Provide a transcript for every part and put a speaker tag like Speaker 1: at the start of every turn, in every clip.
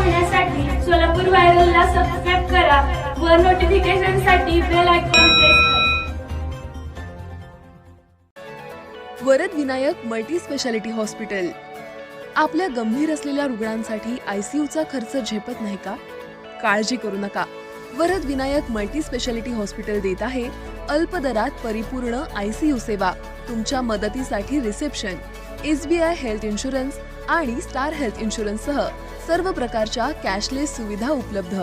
Speaker 1: पाहण्यासाठी सोलापूर व्हायरलला सबस्क्राईब करा व नोटिफिकेशनसाठी बेल आयकॉन प्रेस करा.
Speaker 2: Varad Vinayak multi speciality hospital. आपल्या गंभीर असलेल्या रुग्णांसाठी ICUचा खर्च झेपत नाही का? काळजी करू नका. Varad Vinayak multi speciality hospital देत आहे अल्प दरात परिपूर्ण ICU सेवा. तुमच्या मदतीसाठी रिसेप्शन, SBI हेल्थ इन्शुरन्स आणि स्टार हेल्थ इन्शुरन्स सह सर्व प्रकारच्या कॅशलेस सुविधा उपलब्ध.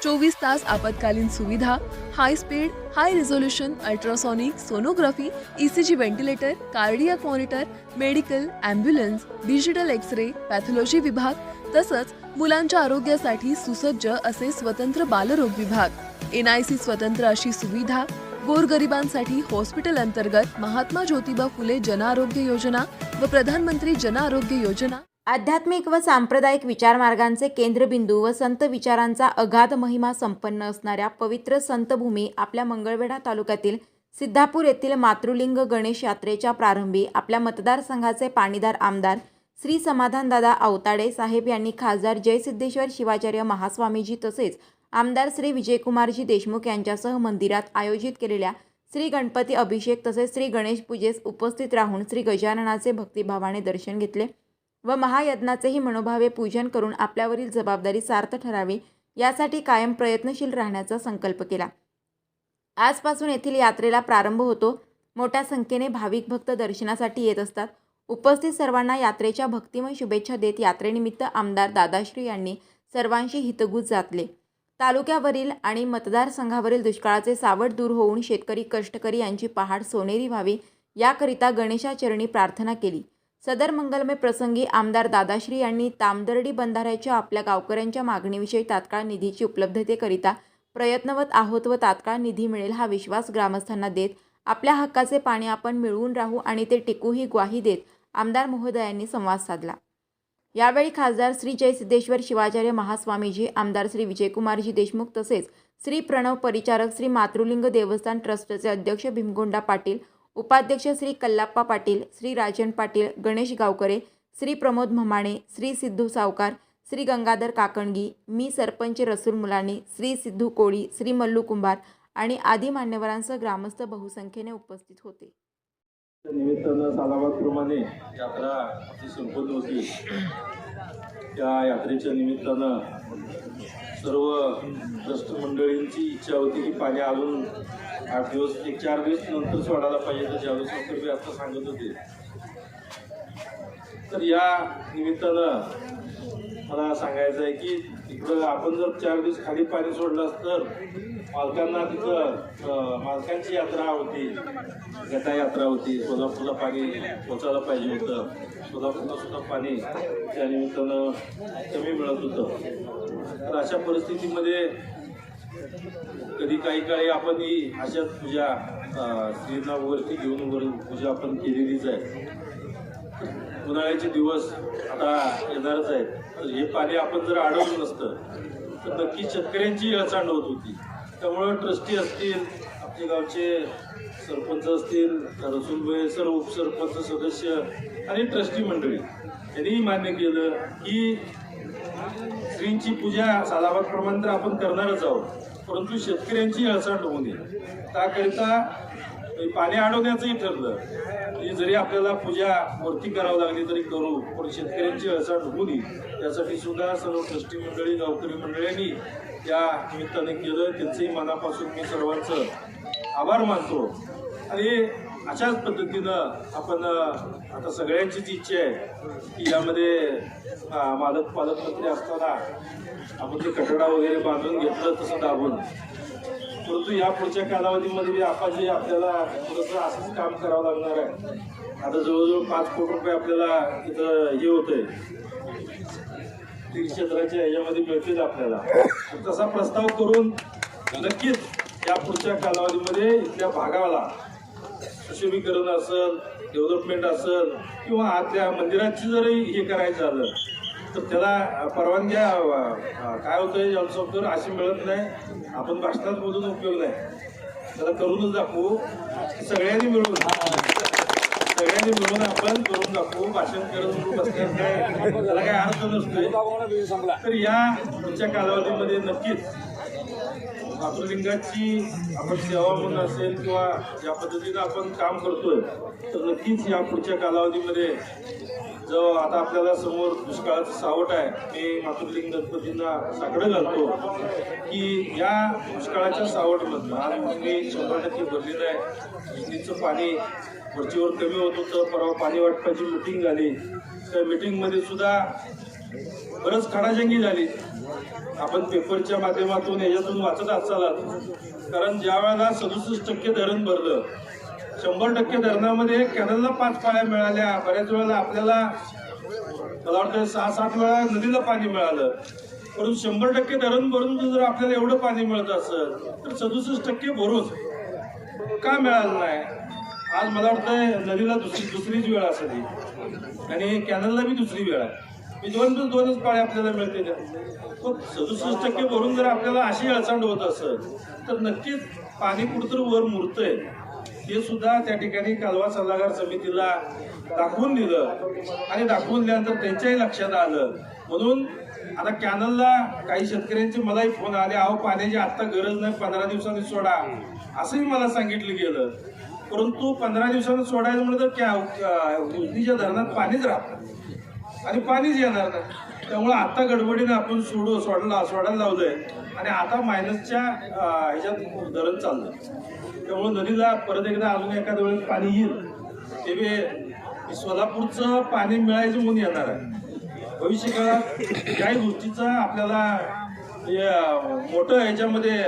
Speaker 2: 24 तास आपत्कालीन सुविधा, high speed, high resolution ultrasonic sonography, ECG ventilator, cardiac monitor, medical, ambulance, digital X ray, pathology विभाग तसंच मुलांच्या आरोग्यासाठी सुसज्ज असे स्वतंत्र बालरोग विभाग. NIC स्वतंत्र अशी सुविधा. गोरगरिबांसाठी हॉस्पिटल अंतर्गत महात्मा ज्योतिबा फुले जन आरोग्य योजना व प्रधानमंत्री जन आरोग्य योजना.
Speaker 3: आध्यात्मिक व सांप्रदायिक विचारमार्गांचे केंद्रबिंदू व संत विचारांचा अगाध महिमा संपन्न असणाऱ्या पवित्र संतभूमी आपल्या मंगळवेढा तालुक्यातील सिद्धापूर येथील मातृलिंग गणेश यात्रेच्या प्रारंभी आपल्या मतदारसंघाचे पाणीदार आमदार श्री समाधानदादा आवताडे साहेब यांनी खासदार जयसिद्धेश्वर शिवाचार्य महास्वामीजी तसेच आमदार श्री विजयकुमारजी देशमुख यांच्यासह मंदिरात आयोजित केलेल्या श्री गणपती अभिषेक तसेच श्री गणेश पूजेस उपस्थित राहून श्री गजाननाचे भक्तिभावाने दर्शन घेतले व महायज्ञाचेही मनोभावे पूजन करून आपल्यावरील जबाबदारी सार्थ ठरावी यासाठी कायम प्रयत्नशील राहण्याचा संकल्प केला. आजपासून येथील यात्रेला प्रारंभ होतो. मोठ्या संख्येने भाविक भक्त दर्शनासाठी येत असतात. उपस्थित सर्वांना यात्रेच्या भक्तिमय शुभेच्छा देत यात्रेनिमित्त आमदार दादाश्री यांनी सर्वांशी हितगुज जातले. तालुक्यावरील आणि मतदारसंघावरील दुष्काळाचे सावट दूर होऊन शेतकरी कष्टकरी यांची पहाड सोनेरी व्हावी याकरिता गणेशाचरणी प्रार्थना केली. सदर मंगलमय प्रसंगी आमदार दादाश्री यांनी तामदर्डी बंधाऱ्याच्या आपल्या गावकऱ्यांच्या मागणीविषयी तात्काळ निधीची उपलब्धतेकरिता प्रयत्नवत आहोत व तात्काळ निधी मिळेल हा विश्वास ग्रामस्थांना देत आपल्या हक्काचे पाणी आपण मिळवून राहू आणि ते टिकू ही ग्वाही देत आमदार महोदयांनी संवाद साधला. यावेळी खासदार श्री जयसिद्धेश्वर शिवाचार्य महास्वामीजी, आमदार श्री विजयकुमारजी देशमुख तसेच श्री प्रणव परिचारक, श्री मातृलिंग देवस्थान ट्रस्टचे अध्यक्ष भीमगोंडा पाटील, उपाध्यक्ष श्री कल्लाप्पा पाटील, श्री राजन पाटील, गणेश गावकरे, श्री प्रमोद म्हमाणे, श्री सिद्धू सावकार, श्री गंगाधर काकणगी, मी सरपंच रसूल मुलानी, श्री सिद्धू कोळी, श्री मल्लू कुंभार आणि आदी मान्यवरांसह ग्रामस्थ बहुसंख्येने उपस्थित होते.
Speaker 4: निमित्तानं सालाबादप्रमाणे यात्रा जी संपन्न होती त्या यात्रेच्या निमित्तानं सर्व ट्रस्ट मंडळींची इच्छा होती की पाणी आणून 8 दिवस 4 दिवस नंतर सोडायला पाहिजे. तर ज्यावेळेस डॉक्टर बी आता सांगत होते. तर या निमित्तानं मला सांगायचं आहे की तिकडं आपण जर 4 दिवस खाली पाणी सोडलं असतं मालकांना तिथं मालकांची यात्रा होती, गटा यात्रा होती. सोलापूरला पाणी पोचायला पाहिजे होतं. सोलापूरला सुद्धा पाणी त्या निमित्तानं कमी मिळत होतं. तर अशा परिस्थितीमध्ये कधी काही काळी आपण ही अशाच पूजा स्त्रींना वरती घेऊन पूजा आपण केलेलीच आहे. उन्हाळ्याचे दिवस आता येणारच आहेत. तर हे पाणी आपण जर अडवलं नसतं तर नक्की शेतकऱ्यांची अडचण होत होती. त्यामुळं ट्रस्टी असतील, आपले गावचे सरपंच असतील, रसूलभाई, सर्व उपसरपंच सदस्य आणि ट्रस्टी मंडळी यांनी मान्य केलं की स्त्रींची पूजा सालाबादप्रमाणे तर आपण करणारच आहोत, परंतु शेतकऱ्यांची अडचण होऊ नये त्याकरिता पाणी अडवण्याचंही ठरलं. की जरी आपल्याला पूजा वरती करावं लागली तरी करू, पण शेतकऱ्यांची अडचण होऊ नये यासाठी सुद्धा सर्व ट्रस्टी मंडळी, गावकरी मंडळींनी त्या निमित्ताने केलं. त्यांचंही मनापासून मी सर्वांचं आभार मानतो. आणि अशाच पद्धतीनं आपण आता सगळ्यांचीच इच्छा आहे की यामध्ये पालकमंत्री असताना आपण ते कठडा वगैरे बांधून घेतलं तसं दाबून, परंतु या पुढच्या कालावधीमध्ये आपण जे आपल्याला थोडंसं असंच काम करावं लागणार आहे. आता जवळजवळ 5 कोटी रुपये आपल्याला इथं हे होतंय तीर्थक्षेत्राच्या ह्याच्यामध्ये मिळतील आपल्याला. तसा प्रस्ताव करून नक्कीच या पुढच्या कालावधीमध्ये इथल्या भागाला सुशोभीकरण असेल, डेव्हलपमेंट असेल किंवा आतल्या मंदिराची जरी हे करायचं झालं तर त्याला परवानग्या काय होतंय जलसोबत अशी मिळत नाही. आपण भाषणात बोलून उपयोग नाही, त्याला करूनच दाखवू सगळ्यांनी मिळून. सगळ्यांनी मिळून आपण करून दाखवू. भाषण करत बसण्यात काय त्याला काय अर्थ नसतोय. तर या पुढच्या कालावधीमध्ये नक्कीच मातृलिंगाची आपण सेवा म्हणून असेल किंवा ज्या पद्धतीनं आपण काम करतोय तर नक्कीच या पुढच्या कालावधीमध्ये जो आता आपल्याला समोर दुष्काळाचं सावट आहे, मी मातृलिंग गणपतींना साकडं घालतो की या दुष्काळाच्या सावटमधनं आज मी 100% भरलेलं आहे. विहिरीचं पाणी वरचीवर कमी होत होतं. परवा पाणी वाटपाची मिटिंग झाली. त्या मिटिंगमध्ये सुद्धा बरंच खडाजंगी झाली. आपण पेपरच्या माध्यमातून याच्यातून वाचत असालात. कारण ज्या वेळेला 67% धरण भरलं, 100% धरणामध्ये कॅनलला 5 पाळ्या मिळाल्या. बऱ्याच वेळेला आपल्याला मला वाटतं 6-7 वेळा नदीला पाणी मिळालं. परंतु 100% धरण भरून जर आपल्याला एवढं पाणी मिळत असेल तर 67% भरून का मिळालं नाही? आज मला वाटतं नदीला दुसरीच वेळ असेल आणि कॅनलला बी दुसरी वेळ आहे. मी 2 पाळ्या आपल्याला मिळते त्या. 67% भरून जर आपल्याला अशी अडचण होत असेल तर नक्कीच पाणी कुठंतरी वर मुरतंय. हे सुद्धा त्या ठिकाणी कालवा सल्लागार समितीला दाखवून दिलं आणि दाखवून दिल्यानंतर त्यांच्याही लक्षात आलं. म्हणून आता कॅनलला काही शेतकऱ्यांचे मलाही फोन आले, अहो पाण्याची आत्ता गरज नाही, 15 दिवसांनी सोडा, असंही मला सांगितलं गेलं. परंतु 15 दिवसांनी सोडायचं म्हणलं तर उजनीच्या धरणात पाणीच राहतं आणि पाणीच येणार नाही. त्यामुळे आता गडबडीने आपण सोडायला लावलंय आणि आता मायनसच्या ह्याच्यात धरण चाललं. त्यामुळे नदीला परत एकदा अजून एखाद्या वेळेस पाणी येईल. ते सोलापूरचं पाणी मिळायचं म्हणून येणार आहे. भविष्य काळात काही गोष्टीचा आपल्याला मोठं ह्याच्यामध्ये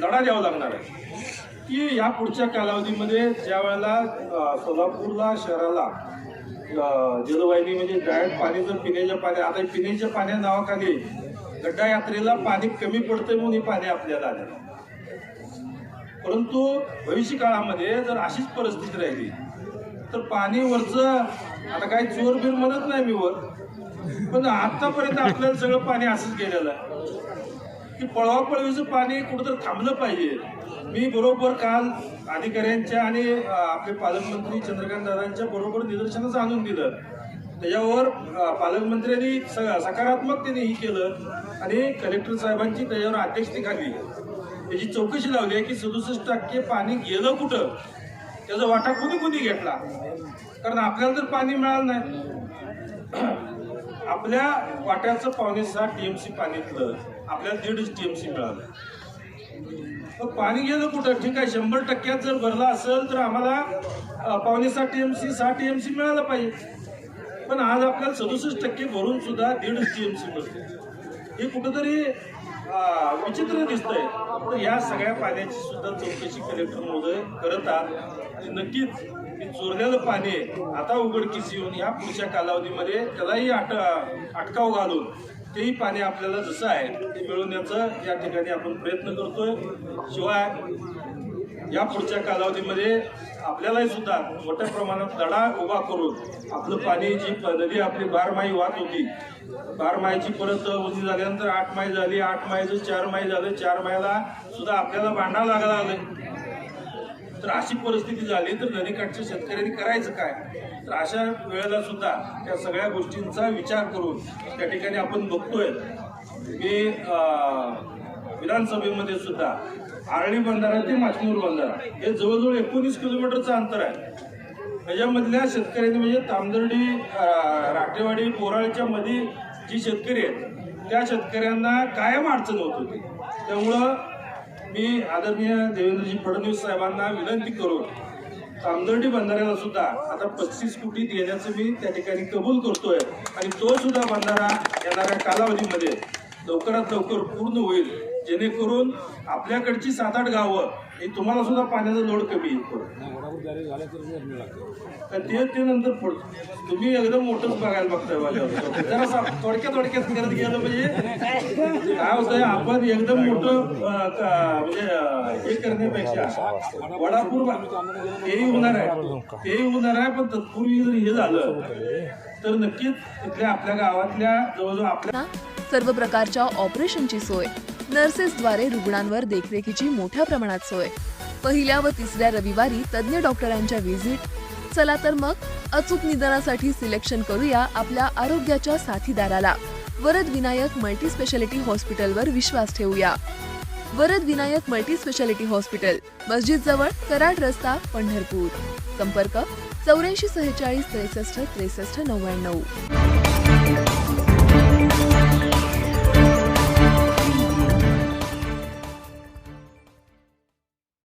Speaker 4: लढा द्यावा लागणार आहे की या पुढच्या कालावधीमध्ये ज्या वेळेला सोलापूरला शहराला जलवाहिनी म्हणजे डायरेक्ट पाणी जर पिण्याच्या पाणी आता पिण्याच्या पाण्या नावाखाली गड्डा यात्रेला पाणी कमी पडतंय म्हणून हे पाणी आपल्याला आलं. परंतु भविष्य काळामध्ये जर अशीच परिस्थिती राहिली तर पाणी वरचं आता काही चोर बीर म्हणत नाही मी वर, पण आतापर्यंत आपल्याला सगळं पाणी असंच गेलेलं आहे की पळवापळवीचं पाणी कुठंतरी थांबलं पाहिजे. मी बरोबर काल अधिकाऱ्यांच्या आणि आपले पालकमंत्री चंद्रकांत दादांच्या बरोबर निदर्शनाचं आणून दिलं. त्याच्यावर पालकमंत्र्यांनी सकारात्मकतेने ही केलं आणि कलेक्टर साहेबांची त्याच्यावर अध्यक्षतेखाली त्याची चौकशी लावली आहे की 67% पाणी गेलं कुठं, त्याचा वाटा कोणी घेतला. कारण आपल्याला जर पाणी मिळालं नाही, आपल्या वाट्याचं 6.25 TMC पाणीतलं आपल्याला 1.5 TMC मिळालं. पाणी गेलं कुठं? ठीक आहे, 100% जर भरला असेल तर आम्हाला 6.25 TMC 6 TMC मिळालं पाहिजे. पण आज आपल्याला 67% भरून सुद्धा 1.5 TMC मिळते. हे कुठंतरी विचित्र दिसतंय. तर या सगळ्या पाण्याची सुद्धा चौकशी कलेक्टर महोदय करत आहात आणि नक्कीच चोरलेलं पाणी आता उघडकीस येऊन या पुढच्या कालावधीमध्ये त्यालाही अटकाव घालून तेही पाणी आपल्याला जसं आहे ते मिळवण्याचा या ठिकाणी आपण प्रयत्न करतोय. शिवाय या पुढच्या कालावधीमध्ये आपल्यालाही सुद्धा मोठ्या प्रमाणात लढा उभा करून आपलं पाणी जी नदी आपली 12 माही वाहत होती, 12 माहीची परत उजनी झाल्यानंतर 8 माही झाली, 8 माहीचं 4 माही झालं, 4 माहीला सुद्धा आपल्याला भांडावं लागायला लागलं. तर अशी परिस्थिती झाली तर नदीकाठच्या शेतकऱ्यांनी करायचं काय? तर अशा वेळेला सुद्धा त्या सगळ्या गोष्टींचा विचार करून त्या ठिकाणी आपण बघतोय. मी विधानसभेमध्ये सुद्धा आरळी बंधारा ते माचमूर बंधारा हे जवळजवळ 19 किलोमीटरचं अंतर आहे. त्याच्यामधल्या शेतकऱ्यांनी म्हणजे तामदर्डी, राटेवाडी, बोराळच्या मध्ये जी शेतकरी आहेत त्या शेतकऱ्यांना कायम अडचण होत होती. त्यामुळं मी आदरणीय देवेंद्रजी फडणवीस साहेबांना विनंती करून तामदर्डी बंधाऱ्याला सुद्धा आता 35 कोटी देण्याचं मी त्या ठिकाणी कबूल करतोय आणि तो सुद्धा बंधारा येणाऱ्या कालावधीमध्ये लवकरात लवकर पूर्ण होईल, जेणेकरून आपल्याकडची 7-8 गावं हे तुम्हाला सुद्धा पाण्याचा लोड कमी येतो. ते नंतर तुम्ही एकदम मोठंच बघायला बघताय माझ्यावर. जरा थोडक्यात करत गेलं म्हणजे काय होतंय, आपण एकदम मोठं म्हणजे हे करण्यापेक्षा वडापूर तेही होणार आहे. पण तत्पूर्वी जर हे झालं तर नक्कीच तिथल्या आपल्या गावातल्या जवळजवळ आपल्या
Speaker 2: सर्व प्रकारच्या ऑपरेशनची सोय, नर्सेसद्वारे रुग्णांवर देखरेखीची मोठ्या प्रमाणात सोय, पहिल्या व तिसऱ्या रविवारी तज्ज्ञ डॉक्टरांच्या व्हिजिट, चला तर मग अचूक निदानासाठी सिलेक्शन करूया आपल्या आरोग्याच्या साथीदाराला. वरद विनायक मल्टी स्पेशालिटी हॉस्पिटलवर विश्वास ठेवूया. Varad Vinayak multi speciality hospital, मस्जिद जवळ, कराड रस्ता, पंढरपूर. संपर्क 84 46 63 63 99.